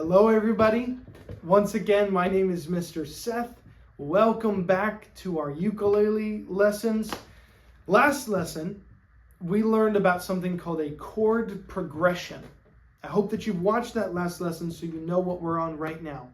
Hello everybody. Once again, my name is Mr. Seth. Welcome back to our ukulele lessons. Last lesson, we learned about something called a chord progression. I hope that you've watched that last lesson so you know what we're on right now.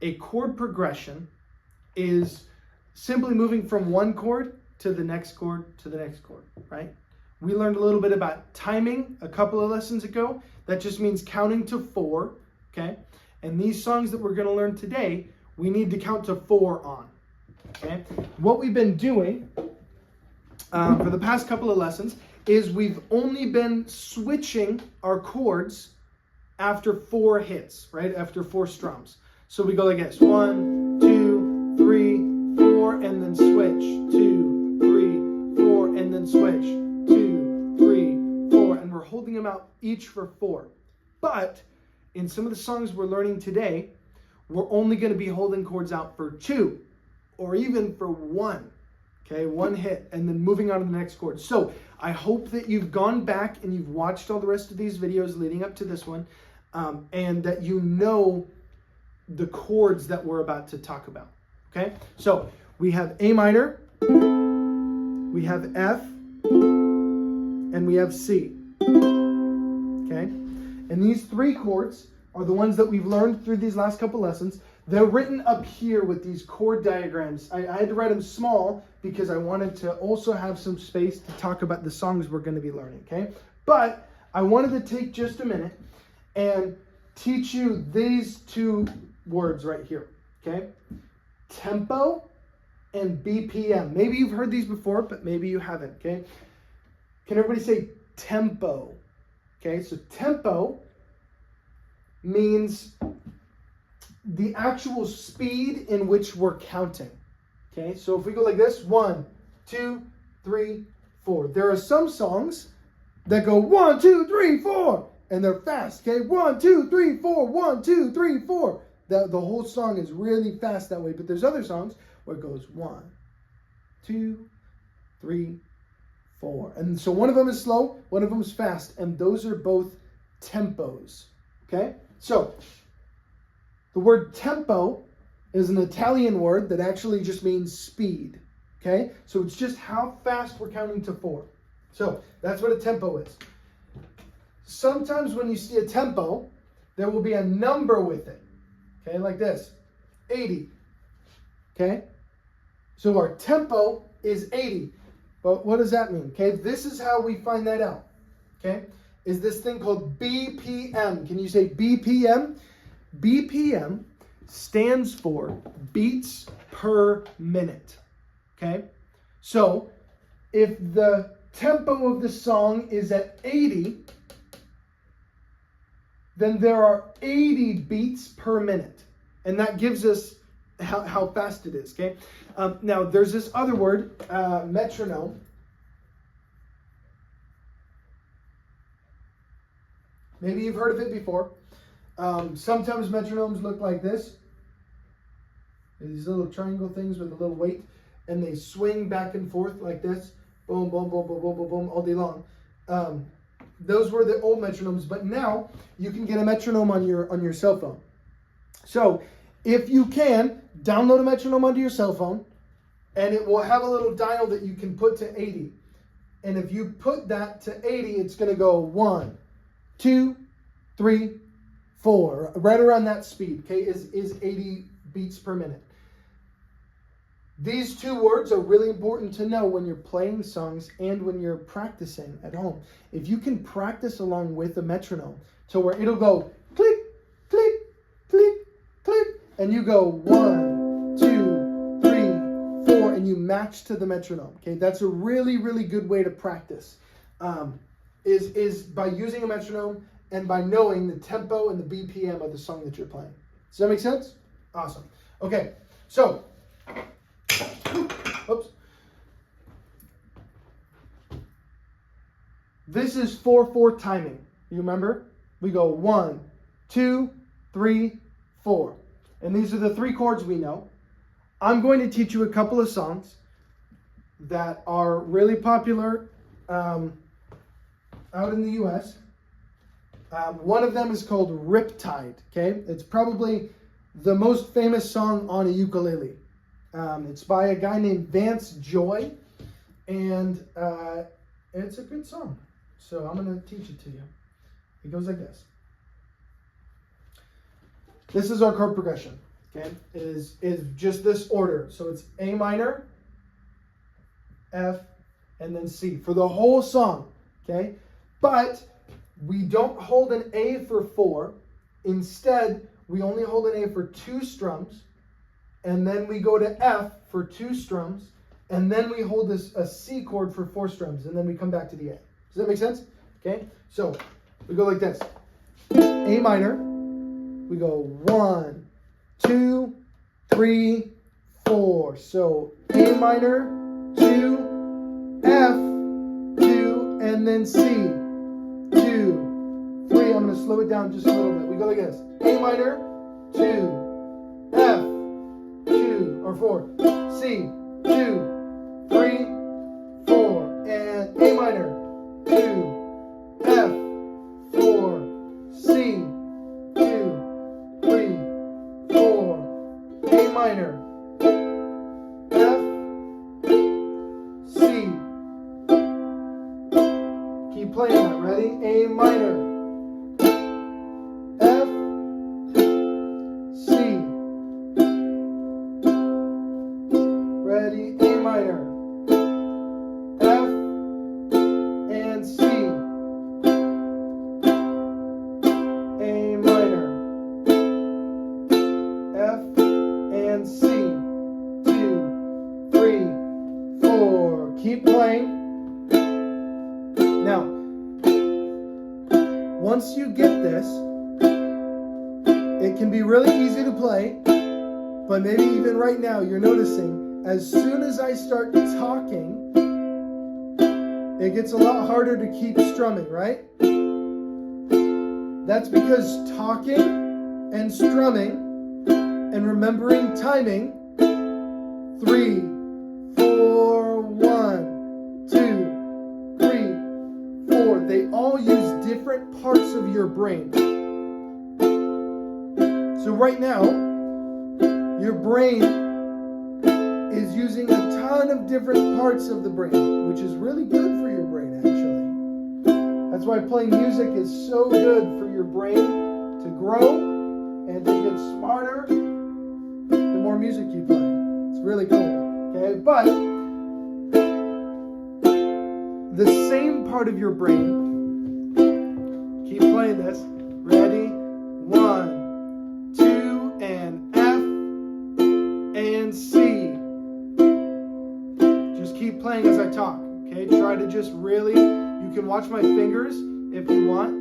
A chord progression is simply moving from one chord to the next chord to the next chord, right? We learned a little bit about timing a couple of lessons ago. That just means counting to 4, okay? And these songs that we're going to learn today, we need to count to 4 on, okay? What we've been doing for the past couple of lessons is we've only been switching our chords after 4 hits, right? After 4 strums. So we go like this: 1, 2, 3, 4, and then switch. 2, 3, 4, and then switch. 2, 3, 4, and we're holding them out each for 4. But in some of the songs we're learning today, we're only going to be holding chords out for 2 or even for 1. Okay, 1 hit, and then moving on to the next chord. So I hope that you've gone back and you've watched all the rest of these videos leading up to this one, and that you know the chords that we're about to talk about. Okay, so we have A minor, we have F, and we have C. Okay, and these 3 chords are the ones that we've learned through these last couple lessons. They're written up here with these chord diagrams. I had to write them small because I wanted to also have some space to talk about the songs we're going to be learning, okay? But I wanted to take just a minute and teach you these 2 words right here, okay? Tempo and BPM. Maybe you've heard these before, but maybe you haven't, okay? Can everybody say tempo? Okay, so tempo means the actual speed in which we're counting. Okay, so if we go like this: 1, 2, 3, 4. There are some songs that go 1, 2, 3, 4, and they're fast. Okay, 1, 2, 3, 4, 1, 2, 3, 4. The whole song is really fast that way. But there's other songs where it goes 1, 2, 3, 4. And so one of them is slow, one of them is fast, and those are both tempos. Okay, so the word tempo is an Italian word that actually just means speed. Okay, so it's just how fast we're counting to 4. So that's what a tempo is. Sometimes when you see a tempo, there will be a number with it. Okay, like this: 80. Okay, so our tempo is 80. But what does that mean? Okay, this is how we find that out. Okay, is this thing called BPM. Can you say BPM? BPM stands for beats per minute. Okay, so if the tempo of the song is at 80, then there are 80 beats per minute, and that gives us how fast it is. Okay, now there's this other word, metronome. Maybe you've heard of it before. Sometimes metronomes look like this. These little triangle things with a little weight, and they swing back and forth like this. Boom, boom, boom, boom, boom, boom, boom, all day long. Those were the old metronomes, but now you can get a metronome on your cell phone. So if you can, download a metronome onto your cell phone, and it will have a little dial that you can put to 80. And if you put that to 80, it's going to go 1, 2, 3, 4, right around that speed. Okay, is 80 beats per minute. These 2 words are really important to know when you're playing songs and when you're practicing at home. If you can practice along with a metronome to where it'll go click, click, click, click, and you go 1, 2, 3, 4, and you match to the metronome. Okay, that's a really, really good way to practice. Is by using a metronome and by knowing the tempo and the BPM of the song that you're playing. Does that make sense? Awesome. Okay, so, oops. This is 4/4 timing. You remember? We go 1, 2, 3, 4. And these are the 3 chords we know. I'm going to teach you a couple of songs that are really popular out in the U.S. One of them is called Riptide, okay? It's probably the most famous song on a ukulele. It's by a guy named Vance Joy, and it's a good song. So I'm going to teach it to you. It goes like this. This is our chord progression, okay? It is just this order. So it's A minor, F, and then C for the whole song, okay? But we don't hold an A for 4. Instead, we only hold an A for 2 strums, and then we go to F for 2 strums, and then we hold a C chord for 4 strums, and then we come back to the A. Does that make sense? Okay, so we go like this. A minor, we go 1, 2, 3, 4. So A minor, 2, F, 2, and then C, 2, 3. I'm going to slow it down just a little bit. We go like this. A minor, 2, F, 2, or 4, C, 2, 3, 4, and A minor, 2, F, 4, C, 2, 3, 4, A minor, F, C. Keep playing that. Ready? A minor, F, C. Ready? A minor, F, and C. A minor, F, and C. 2, 3, 4. Keep playing. Now, once you get this, it can be really easy to play, but maybe even right now you're noticing as soon as I start talking, it gets a lot harder to keep strumming, right? That's because talking and strumming and remembering timing, 3, 4, 1, 2, 3, 4, they all use different parts of your brain. So right now, your brain is using a ton of different parts of the brain, which is really good for your brain, actually. That's why playing music is so good for your brain to grow and to get smarter the more music you play. It's really cool, okay? But the same part of your brain, keep playing this, ready? 1, 2, and F, and C. Just keep playing as I talk, okay? Try to just really, you can watch my fingers if you want,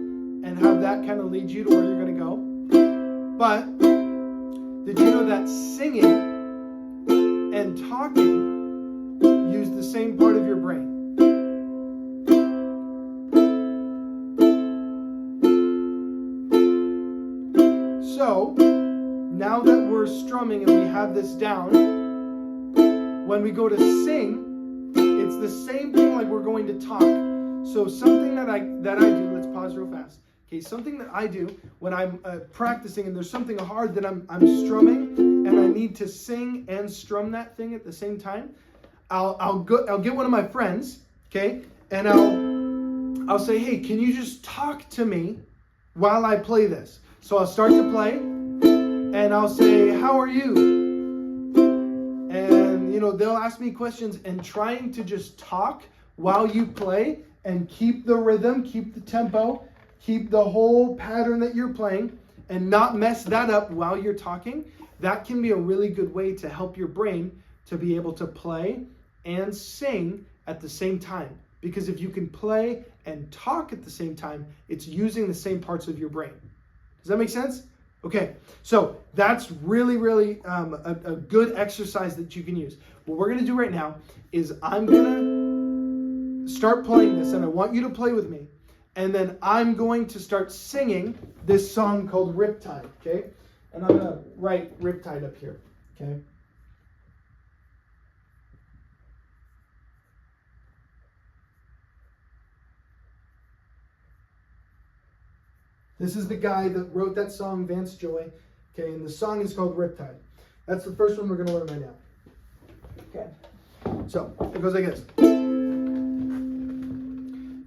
and have that kind of lead you to where you're going to go. But did you know that singing and talking use the same part of your brain? So, now that we're strumming and we have this down, when we go to sing, it's the same thing like we're going to talk. So something that I do, let's pause real fast. Okay, something that I do when I'm practicing and there's something hard that I'm strumming and I need to sing and strum that thing at the same time, I'll get one of my friends, okay, and I'll say, hey, can you just talk to me while I play this? So I'll start to play, and I'll say, how are you? And, they'll ask me questions, and trying to just talk while you play and keep the rhythm, keep the tempo, keep the whole pattern that you're playing, and not mess that up while you're talking, that can be a really good way to help your brain to be able to play and sing at the same time. Because if you can play and talk at the same time, it's using the same parts of your brain. Does that make sense? Okay, so that's really, really a good exercise that you can use. What we're going to do right now is I'm going to start playing this, and I want you to play with me. And then I'm going to start singing this song called Riptide, okay? And I'm going to write Riptide up here, okay? This is the guy that wrote that song, Vance Joy. Okay, and the song is called Riptide. That's the first one we're going to learn right now. Okay, so it goes like this.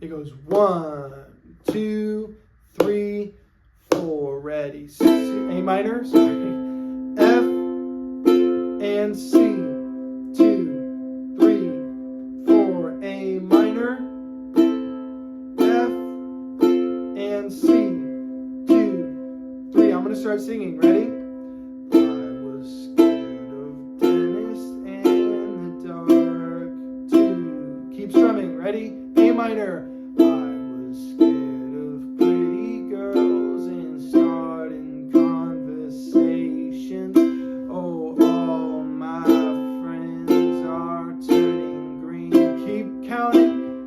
It goes 1, 2, 3, 4. Ready? C, A minor. Sorry. F and C. 2, 3, 4. A minor. F and C. 2, 3. I'm gonna start singing. Ready? I was scared of Dennis and the dark. 2. Keep strumming. Ready? A minor.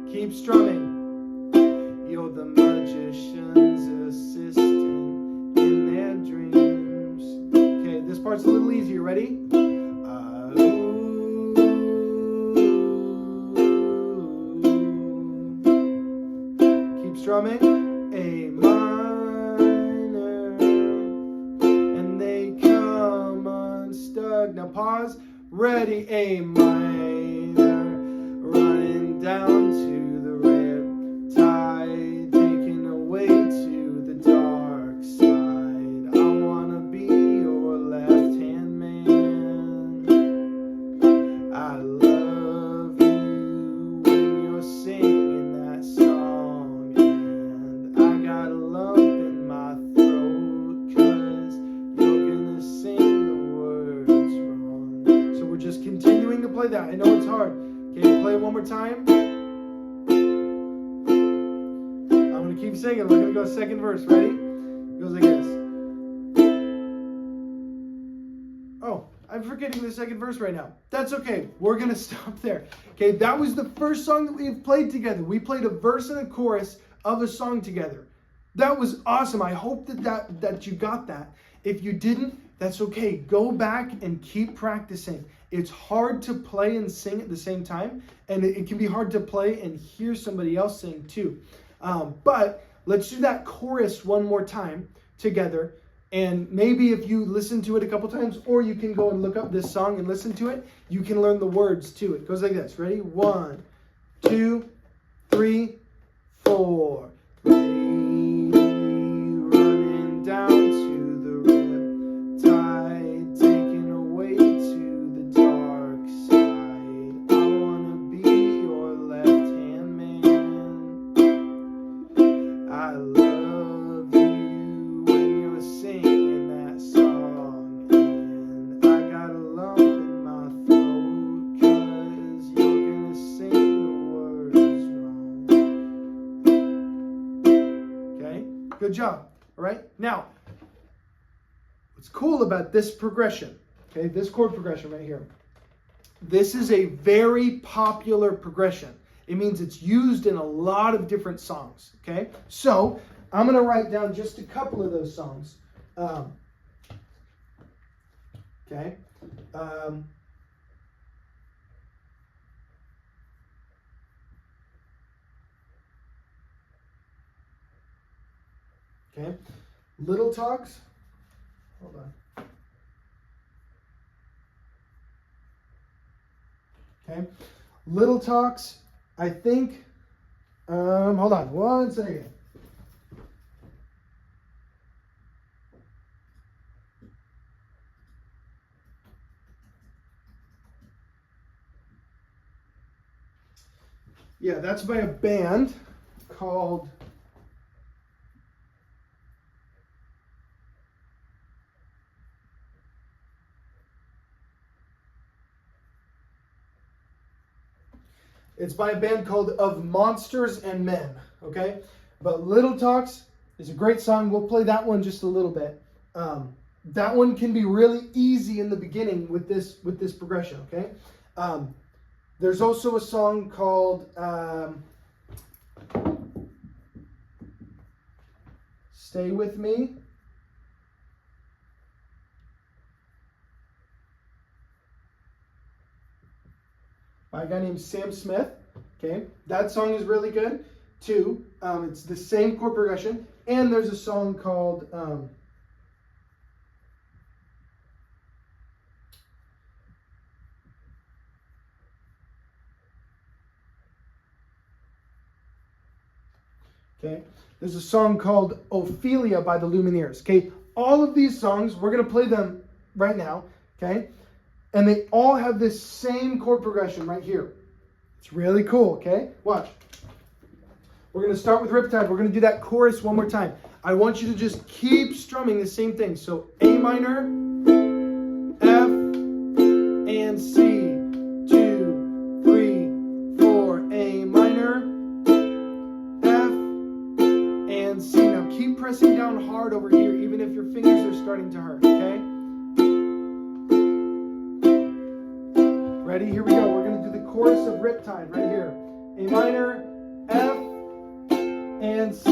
Keep strumming. You're the magician's assistant in their dreams. Okay, this part's a little easier. Ready? Keep strumming. A minor, and they come unstuck. Now pause. Ready? A minor, running down to play that. I know it's hard. Okay, play it one more time. I'm going to keep singing. We're going to go second verse. Ready? It goes like this. Oh, I'm forgetting the second verse right now. That's okay. We're going to stop there. Okay, that was the first song that we've played together. We played a verse and a chorus of a song together. That was awesome. I hope that you got that. If you didn't, that's okay. Go back and keep practicing. It's hard to play and sing at the same time, and it can be hard to play and hear somebody else sing too. But let's do that chorus one more time together, and maybe if you listen to it a couple times, or you can go and look up this song and listen to it, you can learn the words to it. It goes like this. Ready? 1, 2, 3, 4. Running down to the riptide, taken away to the dark side. I wanna be your left-hand man. I love you when you're singing that song, and I got a lump in my throat 'cause you're gonna sing the words wrong. Okay, good job. All right, now what's cool about this progression, okay, this chord progression right here, this is a very popular progression. It means it's used in a lot of different songs. Okay, so I'm going to write down just a couple of those songs. Okay. Okay. Little Talks. Hold on. Okay. Little Talks, I think. Hold on 1 second. Yeah, that's by a band called Of Monsters and Men, okay? But Little Talks is a great song. We'll play that one just a little bit. That one can be really easy in the beginning with this progression, okay? There's also a song called Stay With Me. By a guy named Sam Smith. Okay, that song is really good too. It's the same chord progression. And there's a song called okay, there's a song called Ophelia by the Lumineers. Okay, all of these songs, we're going to play them right now. Okay, and they all have this same chord progression right here. It's really cool. Okay, watch. We're going to start with Riptide. We're going to do that chorus one more time. I want you to just keep strumming the same thing. So A minor, F, and C. 2, 3, 4. A minor, F, and C. Now keep pressing down hard over here, even if your fingers are starting to hurt, okay? Ready? Here we go. We're going to do the chorus of Riptide right here. A minor, F, and C.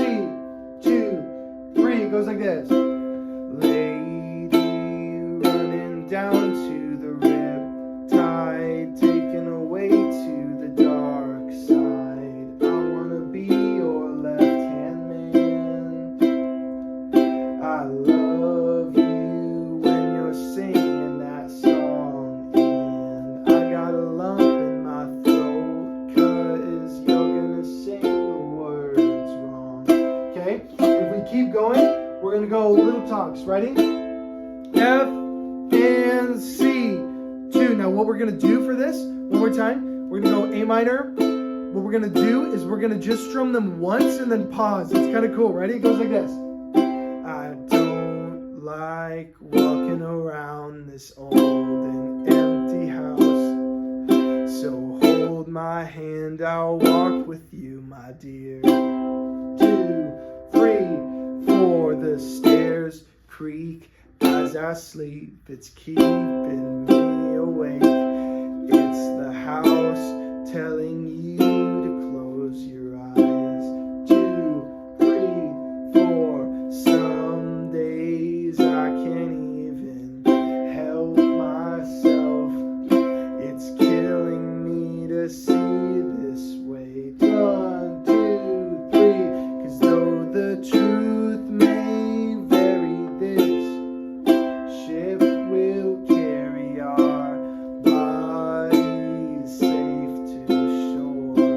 2, 3. It goes like this. Lady running down to the riptide, taken away to the dark side. I wanna be your left-hand man. I love you when you're singing that song, and I got a lump in my throat 'cause you're gonna sing the words wrong. Okay? If we keep going, we're going to go little talks. Ready? F and C. 2. Now what we're going to do for this, one more time, we're going to go A minor. What we're going to do is we're going to just strum them once and then pause. It's kind of cool. Ready? It goes like this. I don't like walking around this old and empty house. So hold my hand, I'll walk with you, my dear. 2, 3, 4. The stairs creak as I sleep. It's keeping me awake. It's the house telling you to close your eyes. 2, 3, 4. Some days I can't even help myself. It's killing me to see this way. 1, 2, 3. 'Cause though the truth may vary, this ship will carry our bodies safe to shore.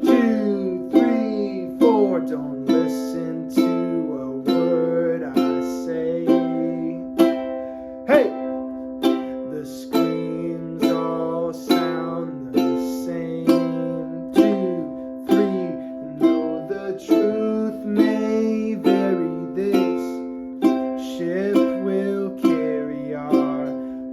2, 3, 4. Don't listen to a word I say. Hey! The screams all sound the same. 2, 3. And though the truth may vary, this ship will carry our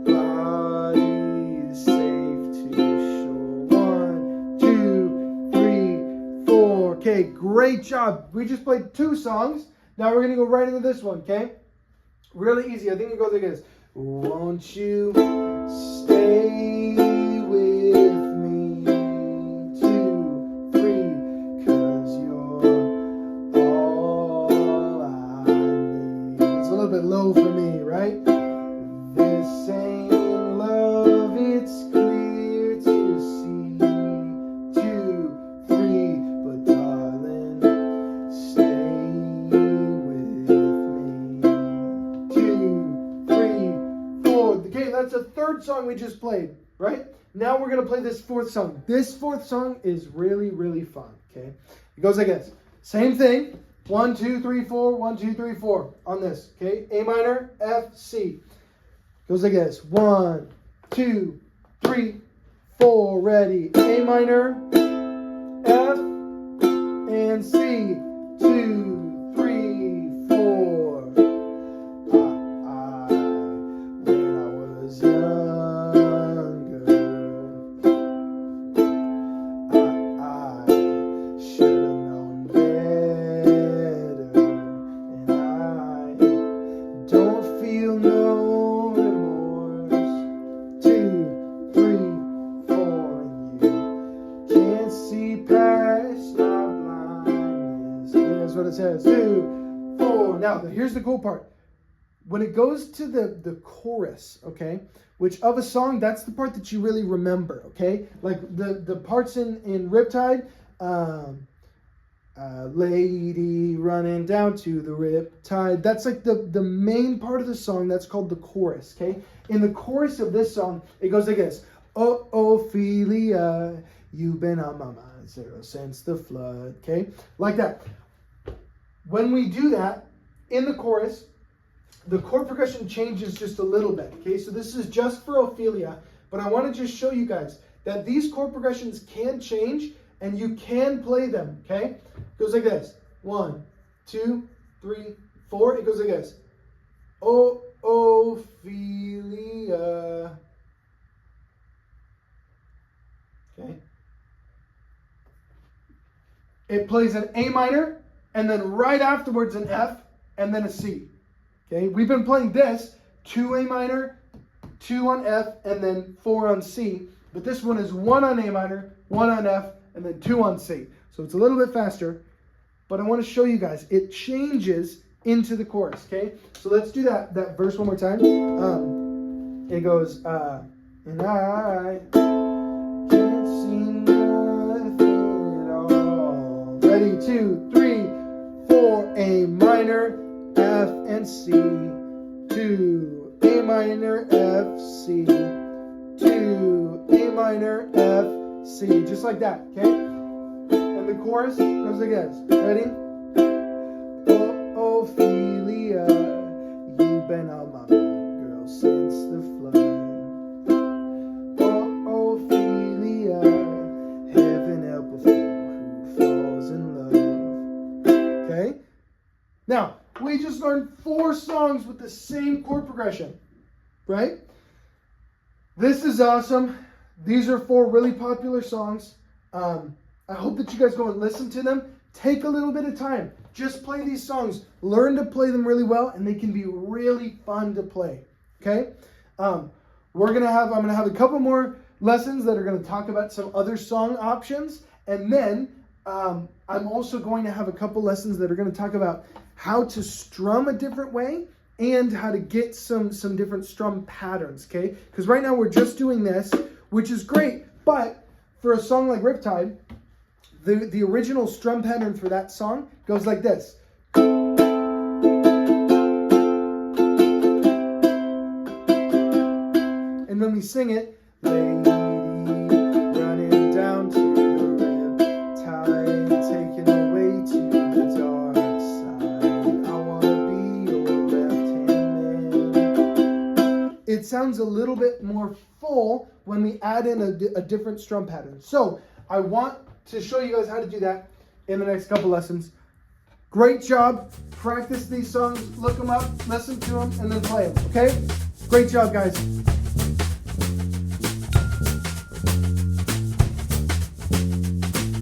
bodies safe to shore. 1, 2, 3, 4. Okay, great job. We just played 2 songs. Now we're going to go right into this one, okay? Really easy. I think it goes like this. Won't you stay with me? 2, 3. 'Cause you're all I need. It's a little bit low for me, right? This ain't love, it's clear to see. 2, 3. But darling, stay with me. 2, 3, 4. Okay, that's the 3rd song we just played, right? Now we're going to play this 4th song. This 4th song is really, really fun, okay? It goes like this. Same thing. 1, 2, 3, 4. 1, 2, 3, 4 on this, okay? A minor, F, C. Goes like this. 1, 2, 3, 4. Ready. A minor, F, and C. 2, 3, 4. When I was younger, I should have known better, and I don't feel no remorse. 2, 3, 4, and you can't see past my blindness. That's what it says. 2, 4. Now, here's the cool part. When it goes to the chorus, okay, which of a song, that's the part that you really remember, okay? Like the parts in Riptide, Lady running down to the riptide. That's like the main part of the song. That's called the chorus, okay? In the chorus of this song, it goes like this. Oh, Ophelia, you've been on my mind since the flood, okay? Like that. When we do that, in the chorus, the chord progression changes just a little bit, okay? So this is just for Ophelia, but I want to just show you guys that these chord progressions can change and you can play them, okay? It goes like this. 1, 2, 3, 4. It goes like this. Oh, Ophelia. Okay. It plays an A minor, and then right afterwards an F, and then a C. Okay, we've been playing this, 2 A minor, 2 on F, and then 4 on C. But this one is 1 on A minor, 1 on F, and then 2 on C. So it's a little bit faster, but I want to show you guys. It changes into the chorus, okay? So let's do that verse one more time. It goes, and I can't see nothing at all. Ready, 2, 3, 4, A minor, F and C, 2, A minor, F, C, 2, A minor, F, C, just like that, okay? And the chorus goes like this. Ready? Oh, Ophelia, you've been on my mind, girl, since the flood. Oh, Ophelia, heaven help a fool who falls in love. Okay? Now, we just learned 4 songs with the same chord progression, right? This is awesome. These are 4 really popular songs. I hope that you guys go and listen to them. Take a little bit of time. Just play these songs. Learn to play them really well, and they can be really fun to play. Okay? I'm gonna have a couple more lessons that are gonna talk about some other song options, and then I'm also going to have a couple lessons that are gonna talk about how to strum a different way and how to get some different strum patterns, okay? Because right now we're just doing this, which is great, but for a song like Riptide, the original strum pattern for that song goes like this. And when we sing it, lady running down to the riptide, taken away to the dark side. I wanna be your left-hand man. It sounds a little bit more full when we add in a different strum pattern. So I want to show you guys how to do that in the next couple lessons. Great job. Practice these songs, look them up, listen to them, and then play them, okay? Great job, guys.